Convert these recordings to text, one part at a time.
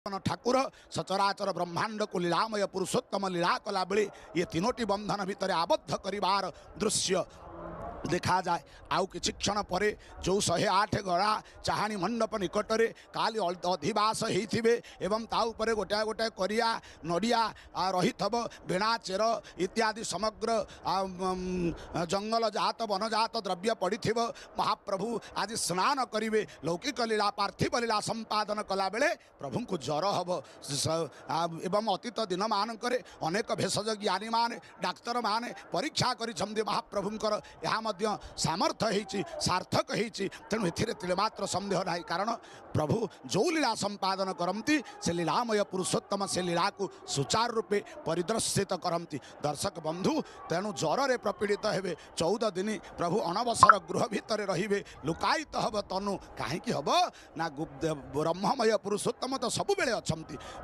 ठाकुर सचराचर ब्रह्मांड को लीलामय पुरुषोत्तम लीला कला बेले ये तीनोटी बंधन भितर आबद्ध करिवार दृश्य देखा जाए। आउ कि क्षण पर जो 108 गड़ा चाहाणी मंडप निकट में काली अधिवास होते एवं ता उपरे गोटाए गोटाए करिया नड़िया रही बेणा चेर इत्यादि समग्र जंगल जात वनजात द्रव्य पड़ी महाप्रभु आज स्नान करेंगे। लौकिक लीला पार्थिव लीला संपादन कला बेले प्रभु को ज्वर हम एवं अतीत दिन मानक अनेक भेषज ज्ञानी मान डाक्तर मान परीक्षा कर महाप्रभुंकर सामर्थ्य होती सार्थक होती तेणु एमात्र संदेह ना कारण प्रभु जो लीला संपादन करती से लीलामय पुरुषोत्तम से लीला को सुचारू रूपे परिदर्शित करती। दर्शक बंधु तेणु ज्वर में प्रपीड़ित हे 14 दिन प्रभु अनवसर गृह भितर रे लुकायित हम तनु कहीं हम ना ब्रह्ममय पुरुषोत्तम तो सब बेले अच्छा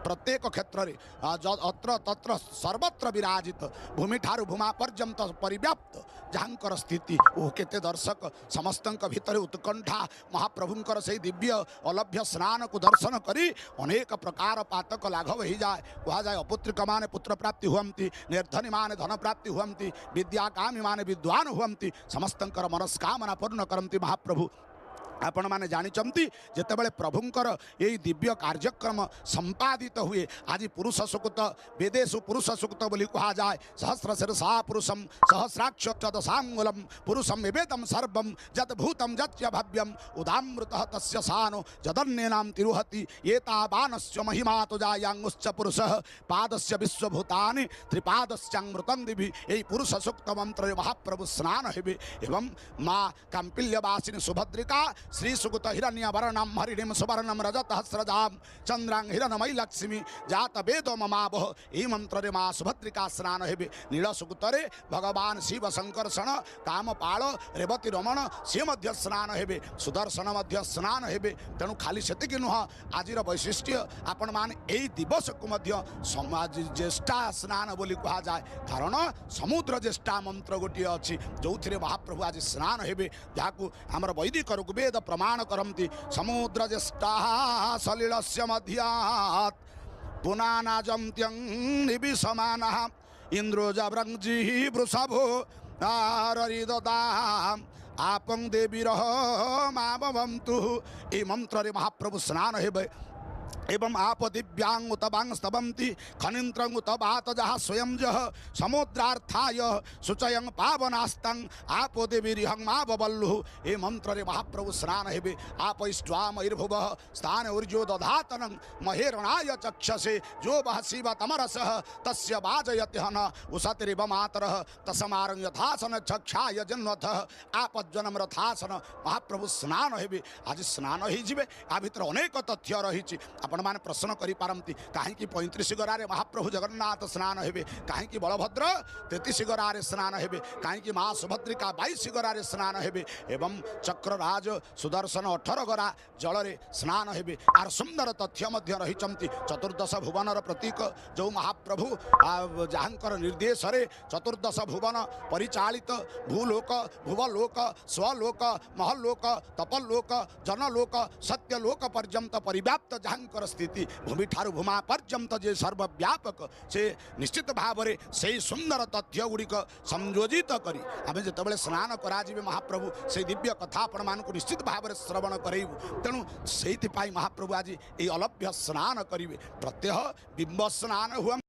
प्रत्येक क्षेत्र में अत्र तत्र सर्वत्र विराजित भूमि ठारू भूमा पर्यंत परिव्याप्त जहाँकर स्थिति वो केते दर्शक समस्त भितर उत्कंठा महाप्रभुंकर से दिव्य अलभ्य स्नान को दर्शन करी अनेक प्रकार पातक लाघव हो जाए कह जाए। अपुत्रिक माने पुत्र प्राप्ति हुअन्ति निर्धनी माने धन प्राप्ति हुअन्ति विद्याकामी माने विद्वान हुअन्ति समस्तंकर मनस्कामना पूर्ण करन्ति महाप्रभु। आपण माने जानिचंती जेतेबेले प्रभुंकर यही दिव्य कार्यक्रम संपादित हुए आज पुरुष सुकृत वेदेशु पुरुष सुकृत बोली कहा जाए। सहस्र शिरसा पुरुषम सहस्राक्ष दशांगुलम पुरुषम विवेदम सर्वम जत भूतम जत्य भव्यम उदामृत तस्य सानो जदन्यनाम तिरुहति एतावानस्य महिमा तो जायांगुश्च पुरुषः पादस्य विश्वभूतानि त्रिपादस्यामृतं दिवि यही पुरुष सुक्त मंत्र महाप्रभु स्नान हेबे एवं माँ कांपिल्यवासिनी सुभद्रिका श्री सुगत हिरण्यवर्णम हरिणीम सुवर्णम रजत स्रजाम चंद्रांग हिरणमयी लक्ष्मी जात वेद ममावह यही मंत्र रे माँ सुभद्रिका स्नान हेबे। नील सुगुतरे भगवान शिव संकर्षण कामपाल रेवती रमण सी मध्य स्नान हेबे सुदर्शन मध्य स्नान हेबे। तेणु खाली सेतिक नुह आज वैशिष्ट्य आपण मान यही दिवस को मध्य ज्येष्ठा स्नान बोली कहा जाए कारण समुद्र ज्येष्ठा मंत्र गोटे अच्छी जो महाप्रभु आज स्नान हेबे जहाँ आमर वैदिक ऋग्वेद प्रमाण करती समुद्र ज्येष्ठा सलिलस्य मध्यात् पुनानाजंत्यं निविशमानः इंद्रो जव्रंजी वृषभो नाररिददाम् आपं देवीरः मावन्तु ये मंत्र रे महाप्रभु स्नान हेबे एवं आप दिव्यांग उतबांग स्तबंती खनिंत्रंग उतबात जहा स्वयं जह समुद्रार्थाय सुचयं पावनास्तंग आपो देवीरिहं मावल्लु ये मंत्र रे महाप्रभु स्नान हेबे। आप इष्ट्वामर्भुव स्थान ऊर्जो दधातनं महेरणाय चक्षसे जो वह शिव तमरसः तस्य वाजयति हन उसतिरिव मातरः तस्मारं यथासन चक्षाय जन्मतः आपज्जनम रथासन महाप्रभु स्नान हेबे। आज स्नान हो जिवे आ भितर अनेक तथ्य रही आपण माने प्रश्न करि पारंती काहे 35 गरारे महाप्रभु जगन्नाथ स्नान हेबे काहे बलभद्र 33 गरारे स्नान हेबे काहे माँ सुभद्रिका 22 गरारे स्नान हेबे एवं चक्रराज सुदर्शन 18 गरा जल रे स्नान हेबे। आर सुंदर तथ्य मध्य रहिचंती चतुर्दश भुवनर प्रतीक जो महाप्रभु जहाँकर निर्देश रे चतुर्दश भुवन परिचालित भूलोक भुवलोक स्वलोक महलोक तपलोक जनलोक सत्यलोक पर्यंत परिव्याप्त जहाँकर स्थिति भूमि ठारू भूमा पर्यंत जे सर्वव्यापक से निश्चित भाव में से सुंदर तथ्य गुड़िक संयोजित करी आम जो स्नान करा महाप्रभु से दिव्य कथा आपण मानक निश्चित भाव में श्रवण करेबू। तेणु से महाप्रभु आज ये अलभ्य स्नान करेंगे प्रत्यह बिंब स्नान हुआ।